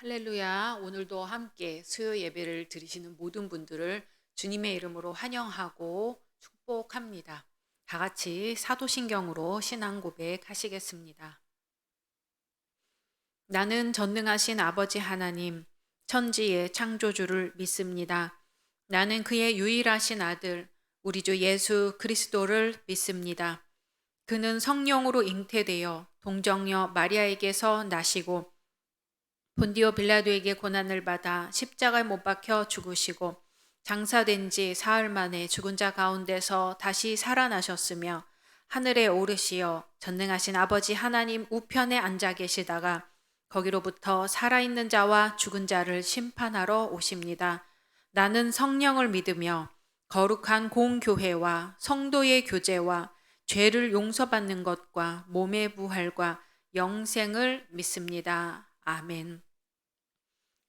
할렐루야. 오늘도 함께 수요 예배를 드리시는 모든 분들을 주님의 이름으로 환영하고 축복합니다. 다 같이 사도신경으로 신앙 고백하시겠습니다. 나는 전능하신 아버지 하나님, 천지의 창조주를 믿습니다. 나는 그의 유일하신 아들, 우리 주 예수 그리스도를 믿습니다. 그는 성령으로 잉태되어 동정녀 마리아에게서 나시고 본디오 빌라도에게 고난을 받아 십자가에 못 박혀 죽으시고 장사된 지 사흘 만에 죽은 자 가운데서 다시 살아나셨으며 하늘에 오르시어 전능하신 아버지 하나님 우편에 앉아 계시다가 거기로부터 살아있는 자와 죽은 자를 심판하러 오십니다. 나는 성령을 믿으며 거룩한 공교회와 성도의 교제와 죄를 용서받는 것과 몸의 부활과 영생을 믿습니다. 아멘.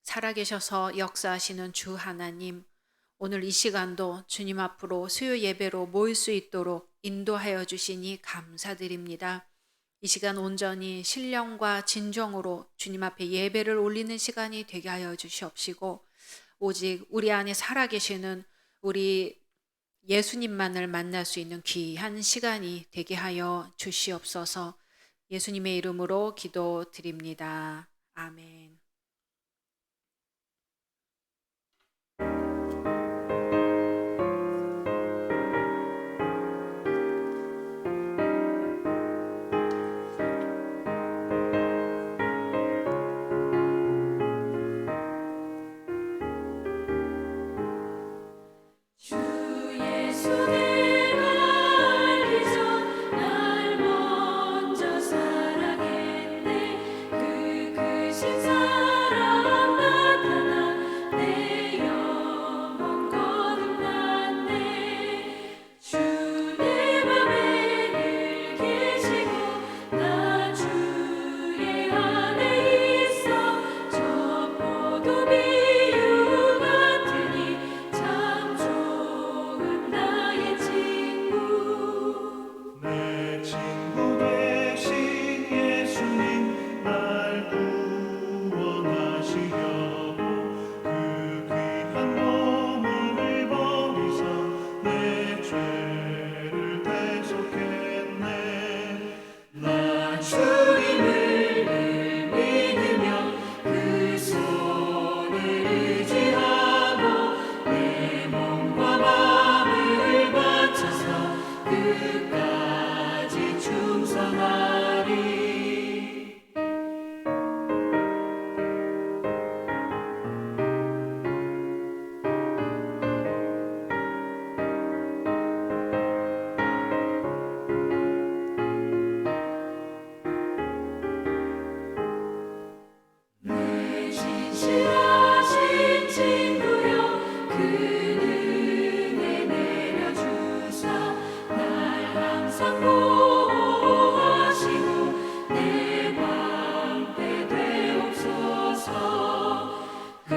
살아계셔서 역사하시는 주 하나님, 오늘 이 시간도 주님 앞으로 수요 예배로 모일 수 있도록 인도하여 주시니 감사드립니다. 이 시간 온전히 신령과 진정으로 주님 앞에 예배를 올리는 시간이 되게 하여 주시옵시고, 오직 우리 안에 살아계시는 우리 예수님만을 만날 수 있는 귀한 시간이 되게 하여 주시옵소서. 예수님의 이름으로 기도드립니다. 아멘. 주 예수 내가 알기 전 날 먼저 사랑했네. 그 크신 사랑 나타나 내 영혼 거듭났네. 주 내 맘에 늘 계시고 나 주의 안에 있어. 저 포도 비유 같으니 참 좋은 나의 친구. 내 친구 되신 예수님 날 구원하시려고 그 귀한 몸을 버리사 내 죄를 대속했네. 나 주님을 늘 믿으며 그 손을 의지하고 내 몸과 마음을 바쳐서 끝까지 충성하리. 내 진실하신 친구여 그 은혜 내려주사 날 항상 보호하시고 내 방패 되옵소서. 그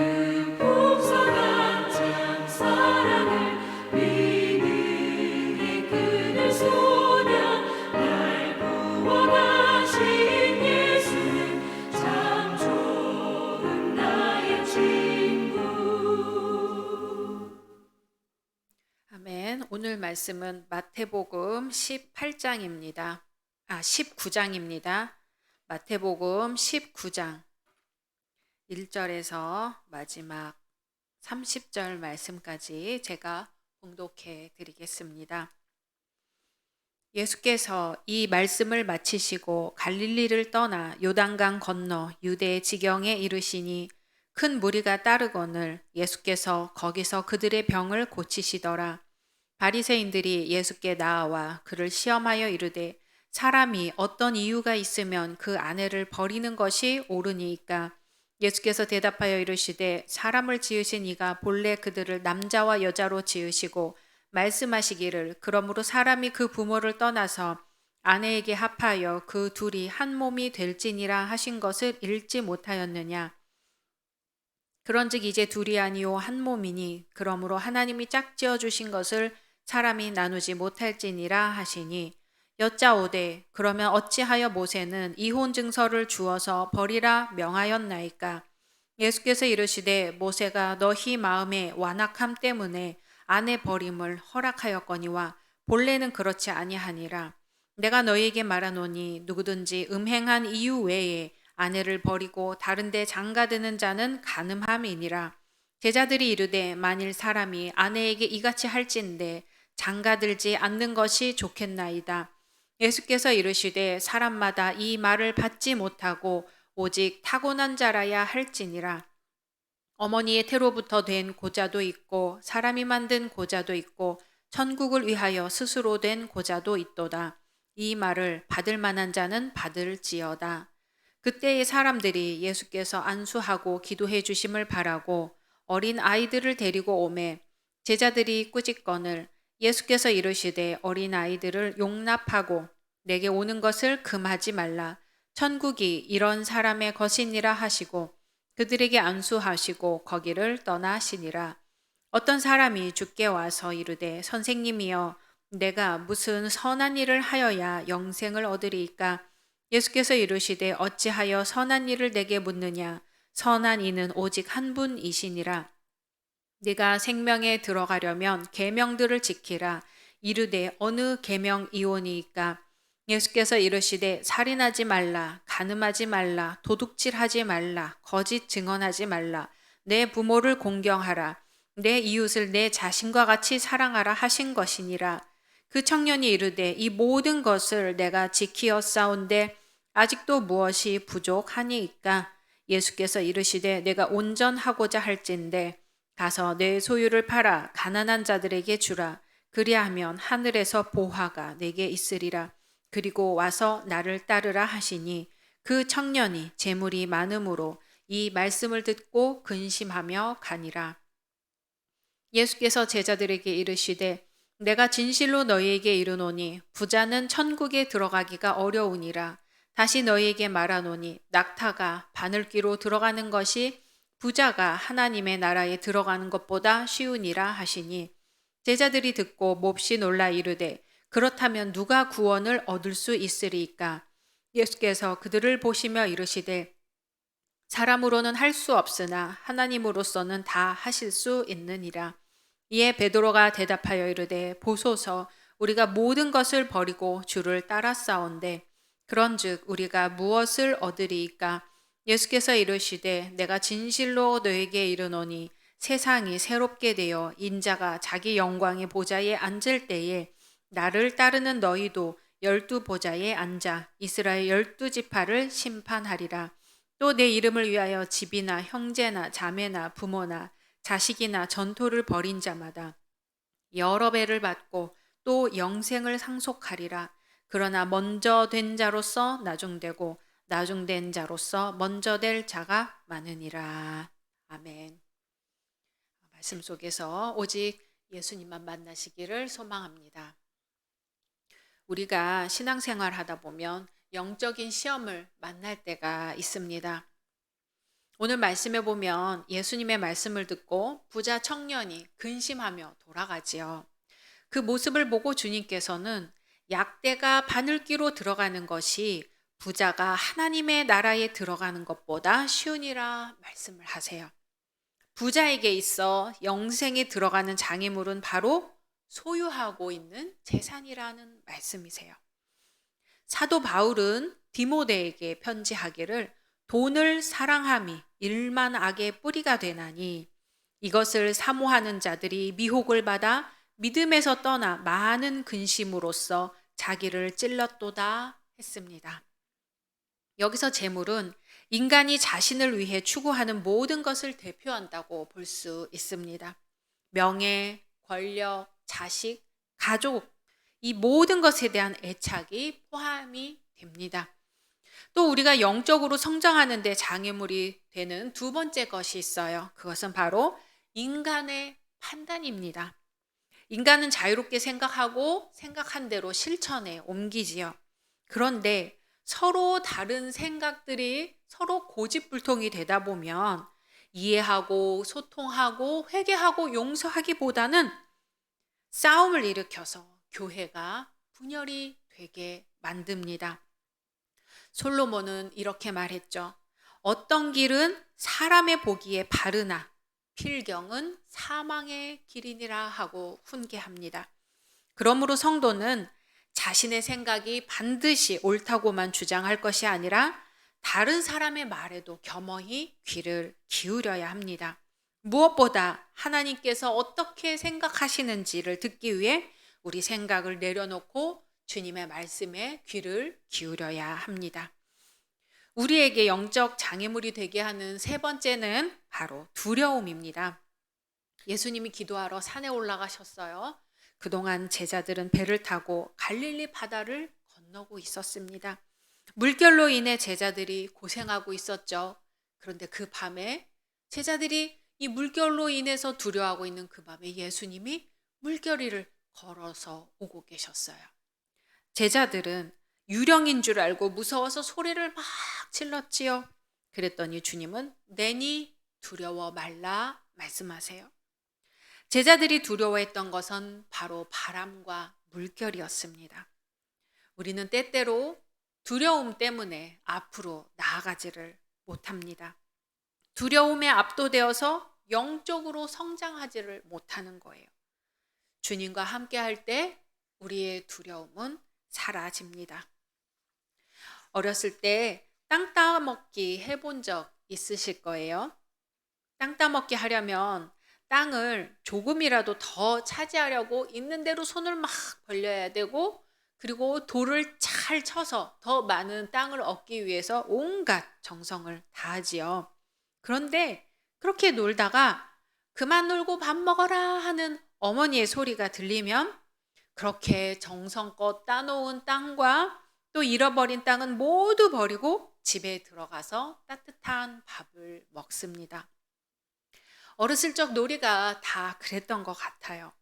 풍성한 참 사랑을 믿음의 끈을 소냐 날 구원하신 예수는 참 좋은 나의 친구. 아멘. 오늘 말씀은 마태복음 18장입니다. 19장입니다. 마태복음 19장 1절에서 마지막 30절 말씀까지 제가 봉독해 드리겠습니다. 예수께서 이 말씀을 마치시고 갈릴리를 떠나 요단강 건너 유대 지경에 이르시니 큰 무리가 따르거늘 예수께서 거기서 그들의 병을 고치시더라. 바리새인들이 예수께 나아와 그를 시험하여 이르되 사람이 어떤 이유가 있으면 그 아내를 버리는 것이 옳으니이까. 예수께서 대답하여 이르시되 사람을 지으신 이가 본래 그들을 남자와 여자로 지으시고 말씀하시기를 그러므로 사람이 그 부모를 떠나서 아내에게 합하여 그 둘이 한 몸이 될지니라 하신 것을 읽지 못하였느냐. 그런즉 이제 둘이 아니요 한 몸이니 그러므로 하나님이 짝지어 주신 것을 사람이 나누지 못할지니라 하시니 여짜오되 그러면 어찌하여 모세는 이혼 증서를 주어서 버리라 명하였나이까. 예수께서 이르시되 모세가 너희 마음의 완악함 때문에 아내 버림을 허락하였거니와 본래는 그렇지 아니하니라. 내가 너희에게 말하노니 누구든지 음행한 이유 외에 아내를 버리고 다른 데 장가드는 자는 간음함이니라. 제자들이 이르되 만일 사람이 아내에게 이같이 할진대 장가들지 않는 것이 좋겠나이다. 예수께서 이르시되 사람마다 이 말을 받지 못하고 오직 타고난 자라야 할지니라. 어머니의 태로부터 된 고자도 있고 사람이 만든 고자도 있고 천국을 위하여 스스로 된 고자도 있도다. 이 말을 받을 만한 자는 받을지어다. 그때의 사람들이 예수께서 안수하고 기도해 주심을 바라고 어린 아이들을 데리고 오매 제자들이 꾸짖거늘 예수께서 이르시되 어린 아이들을 용납하고 내게 오는 것을 금하지 말라. 천국이 이런 사람의 것이니라 하시고 그들에게 안수하시고 거기를 떠나시니라. 어떤 사람이 주께 와서 이르되 선생님이여 내가 무슨 선한 일을 하여야 영생을 얻으리이까? 예수께서 이르시되 어찌하여 선한 일을 내게 묻느냐? 선한 이는 오직 한 분이시니라. 네가 생명에 들어가려면 계명들을 지키라. 이르되 어느 계명이오니이까? 예수께서 이르시되 살인하지 말라, 간음하지 말라, 도둑질하지 말라, 거짓 증언하지 말라, 내 부모를 공경하라, 내 이웃을 내 자신과 같이 사랑하라 하신 것이니라. 그 청년이 이르되 이 모든 것을 내가 지키었사온데 아직도 무엇이 부족하니이까? 예수께서 이르시되 내가 온전하고자 할진대 가서 내 소유를 팔아 가난한 자들에게 주라. 그리하면 하늘에서 보화가 내게 있으리라. 그리고 와서 나를 따르라 하시니 그 청년이 재물이 많음으로 이 말씀을 듣고 근심하며 가니라. 예수께서 제자들에게 이르시되 내가 진실로 너희에게 이르노니 부자는 천국에 들어가기가 어려우니라. 다시 너희에게 말하노니 낙타가 바늘귀로 들어가는 것이 부자가 하나님의 나라에 들어가는 것보다 쉬우니라 하시니 제자들이 듣고 몹시 놀라 이르되 그렇다면 누가 구원을 얻을 수 있으리이까? 예수께서 그들을 보시며 이르시되 사람으로는 할 수 없으나 하나님으로서는 다 하실 수 있느니라. 이에 베드로가 대답하여 이르되 보소서 우리가 모든 것을 버리고 주를 따랐사온데 그런즉 우리가 무엇을 얻으리이까? 예수께서 이르시되 내가 진실로 너에게 이르노니 세상이 새롭게 되어 인자가 자기 영광의 보좌에 앉을 때에 나를 따르는 너희도 12 보좌에 앉아 이스라엘 12지파를 심판하리라. 또 내 이름을 위하여 집이나 형제나 자매나 부모나 자식이나 전토를 벌인 자마다 여러 배를 받고 또 영생을 상속하리라. 그러나 먼저 된 자로서 나중되고 나중된 자로서 먼저 될 자가 많으니라. 아멘. 말씀 속에서 오직 예수님만 만나시기를 소망합니다. 우리가 신앙생활 하다 보면 영적인 시험을 만날 때가 있습니다. 오늘 말씀에 보면 예수님의 말씀을 듣고 부자 청년이 근심하며 돌아가지요. 그 모습을 보고 주님께서는 약대가 바늘귀로 들어가는 것이 부자가 하나님의 나라에 들어가는 것보다 쉬우니라 말씀을 하세요. 부자에게 있어 영생에 들어가는 장애물은 바로 소유하고 있는 재산이라는 말씀이세요. 사도 바울은 디모데에게 편지하기를 돈을 사랑함이 일만 악의 뿌리가 되나니 이것을 사모하는 자들이 미혹을 받아 믿음에서 떠나 많은 근심으로써 자기를 찔렀도다 했습니다. 여기서 재물은 인간이 자신을 위해 추구하는 모든 것을 대표한다고 볼 수 있습니다. 명예, 권력, 자식, 가족, 이 모든 것에 대한 애착이 포함이 됩니다. 또 우리가 영적으로 성장하는 데 장애물이 되는 두 번째 것이 있어요. 그것은 바로 인간의 판단입니다. 인간은 자유롭게 생각하고 생각한 대로 실천에 옮기지요. 그런데 서로 다른 생각들이 서로 고집불통이 되다 보면 이해하고 소통하고 회개하고 용서하기보다는 싸움을 일으켜서 교회가 분열이 되게 만듭니다. 솔로몬은 이렇게 말했죠. 어떤 길은 사람의 보기에 바르나 필경은 사망의 길이니라 하고 훈계합니다. 그러므로 성도는 자신의 생각이 반드시 옳다고만 주장할 것이 아니라 다른 사람의 말에도 겸허히 귀를 기울여야 합니다. 무엇보다 하나님께서 어떻게 생각하시는지를 듣기 위해 우리 생각을 내려놓고 주님의 말씀에 귀를 기울여야 합니다. 우리에게 영적 장애물이 되게 하는 세 번째는 바로 두려움입니다. 예수님이 기도하러 산에 올라가셨어요. 그동안 제자들은 배를 타고 갈릴리 바다를 건너고 있었습니다. 물결로 인해 제자들이 고생하고 있었죠. 그런데 그 밤에 제자들이 이 물결로 인해서 두려워하고 있는 그 밤에 예수님이 물결 위를 걸어서 오고 계셨어요. 제자들은 유령인 줄 알고 무서워서 소리를 막 질렀지요. 그랬더니 주님은 내니 두려워 말라 말씀하세요. 제자들이 두려워했던 것은 바로 바람과 물결이었습니다. 우리는 때때로 두려움 때문에 앞으로 나아가지를 못합니다. 두려움에 압도되어서 영적으로 성장하지를 못하는 거예요. 주님과 함께 할 때 우리의 두려움은 사라집니다. 어렸을 때 땅 따먹기 해본 적 있으실 거예요. 땅 따먹기 하려면 땅을 조금이라도 더 차지하려고 있는 대로 손을 막 벌려야 되고, 그리고 돌을 잘 쳐서 더 많은 땅을 얻기 위해서 온갖 정성을 다하지요. 그런데 그렇게 놀다가 그만 놀고 밥 먹어라 하는 어머니의 소리가 들리면 그렇게 정성껏 따놓은 땅과 또 잃어버린 땅은 모두 버리고 집에 들어가서 따뜻한 밥을 먹습니다. 어렸을 적 놀이가 다 그랬던 것 같아요.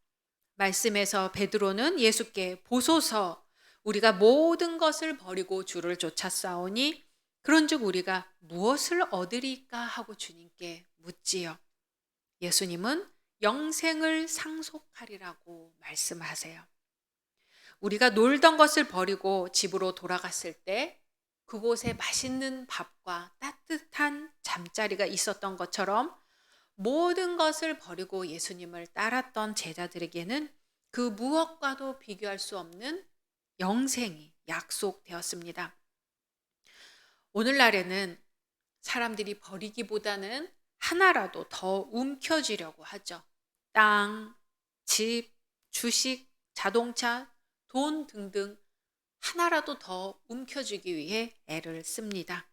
말씀에서 베드로는 예수께 보소서 우리가 모든 것을 버리고 주를 쫓아싸오니 그런즉 우리가 무엇을 얻으리까 하고 주님께 묻지요. 예수님은 영생을 상속하리라고 말씀하세요. 우리가 놀던 것을 버리고 집으로 돌아갔을 때 그곳에 맛있는 밥과 따뜻한 잠자리가 있었던 것처럼 모든 것을 버리고 예수님을 따랐던 제자들에게는 그 무엇과도 비교할 수 없는 영생이 약속되었습니다. 오늘날에는 사람들이 버리기보다는 하나라도 더 움켜쥐려고 하죠. 땅, 집, 주식, 자동차, 돈 등등 하나라도 더 움켜쥐기 위해 애를 씁니다.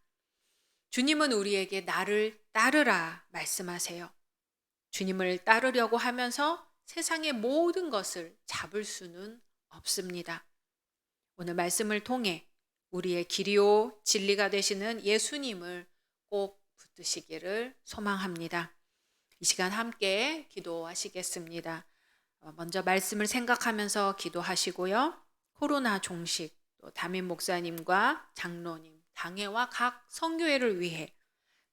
주님은 우리에게 나를 따르라 말씀하세요. 주님을 따르려고 하면서 세상의 모든 것을 잡을 수는 없습니다. 오늘 말씀을 통해 우리의 길이요 진리가 되시는 예수님을 꼭 붙드시기를 소망합니다. 이 시간 함께 기도하시겠습니다. 먼저 말씀을 생각하면서 기도하시고요. 코로나 종식, 또 담임 목사님과 장로님, 당회와 각 선교회를 위해,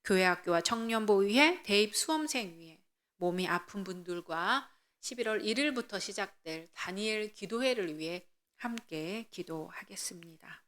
교회학교와 청년부위회, 대입 수험생 위해, 몸이 아픈 분들과 11월 1일부터 시작될 다니엘 기도회를 위해 함께 기도하겠습니다.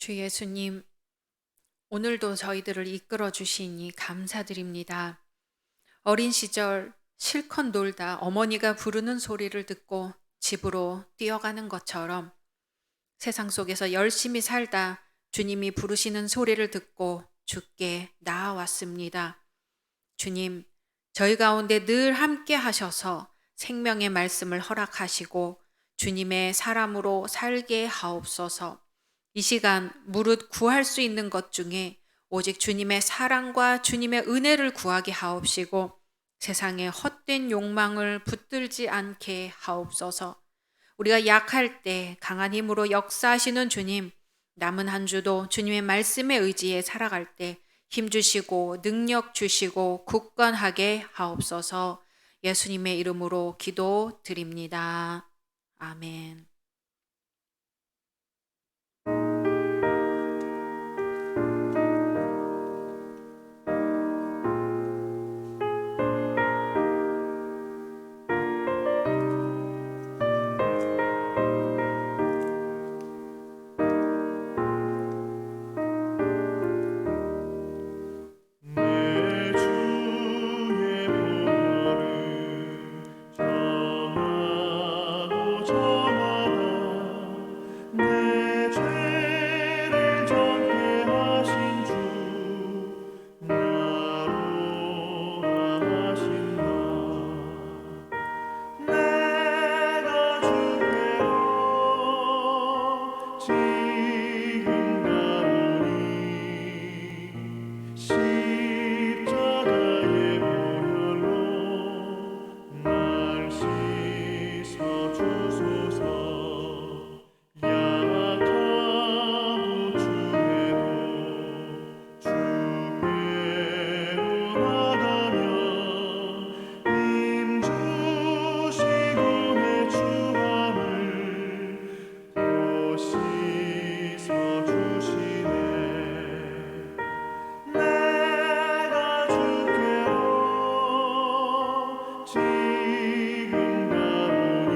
주 예수님, 오늘도 저희들을 이끌어 주시니 감사드립니다. 어린 시절 실컷 놀다 어머니가 부르는 소리를 듣고 집으로 뛰어가는 것처럼 세상 속에서 열심히 살다 주님이 부르시는 소리를 듣고 주께 나아왔습니다. 주님, 저희 가운데 늘 함께 하셔서 생명의 말씀을 허락하시고 주님의 사람으로 살게 하옵소서. 이 시간 무릇 구할 수 있는 것 중에 오직 주님의 사랑과 주님의 은혜를 구하게 하옵시고 세상의 헛된 욕망을 붙들지 않게 하옵소서. 우리가 약할 때 강한 힘으로 역사하시는 주님, 남은 한 주도 주님의 말씀에 의지해 살아갈 때 힘 주시고 능력 주시고 굳건하게 하옵소서. 예수님의 이름으로 기도드립니다. 아멘. 내 주의 보혈을 정하고 정하다 내 죄를 정케 하신 주 나로 하신다 내가 주께로 지금 가오니 십자가의 보혈로 날 씻어 주소서 약하고 주에도 주께로 나가며 힘 주시고 내 주함을 또 씻어 주시네 내가 주께로 지금 가오니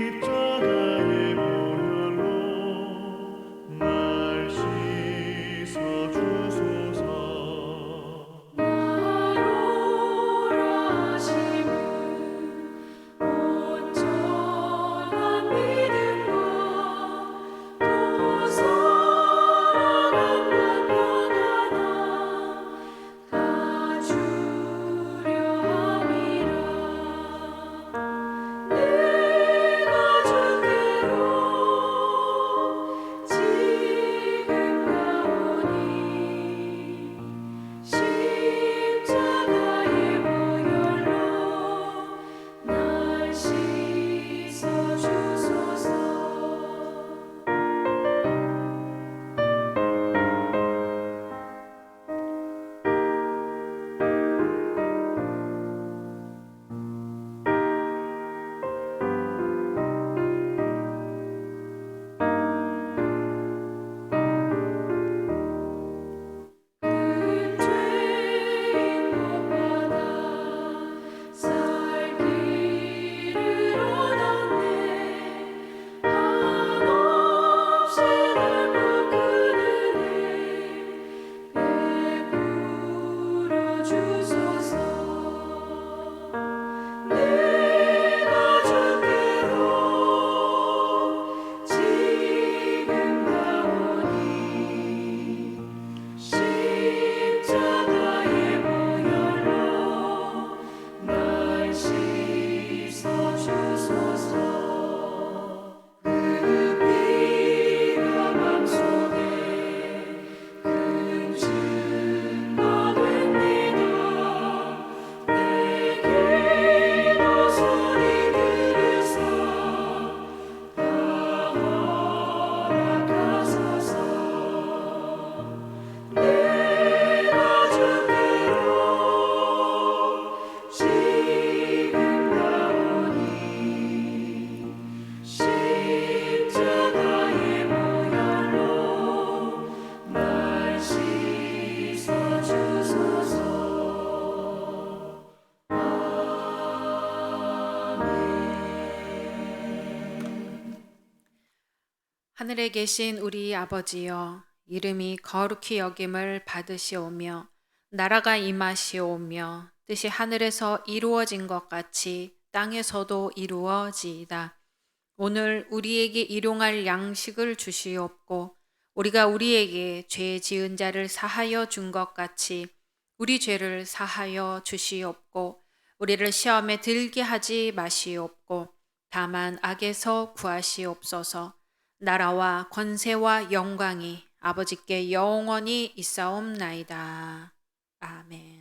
십자가의 보혈로 날 씻어 주소서 나로라 하심은 온전한 하늘에 계신 우리 아버지여, 이름이 거룩히 여김을 받으시오며 나라가 임하시오며 뜻이 하늘에서 이루어진 것 같이 땅에서도 이루어지이다. 오늘 우리에게 일용할 양식을 주시옵고 우리가 우리에게 죄 지은 자를 사하여 준 것 같이 우리 죄를 사하여 주시옵고 우리를 시험에 들게 하지 마시옵고 다만 악에서 구하시옵소서. 나라와 권세와 영광이 아버지께 영원히 있사옵나이다. 아멘.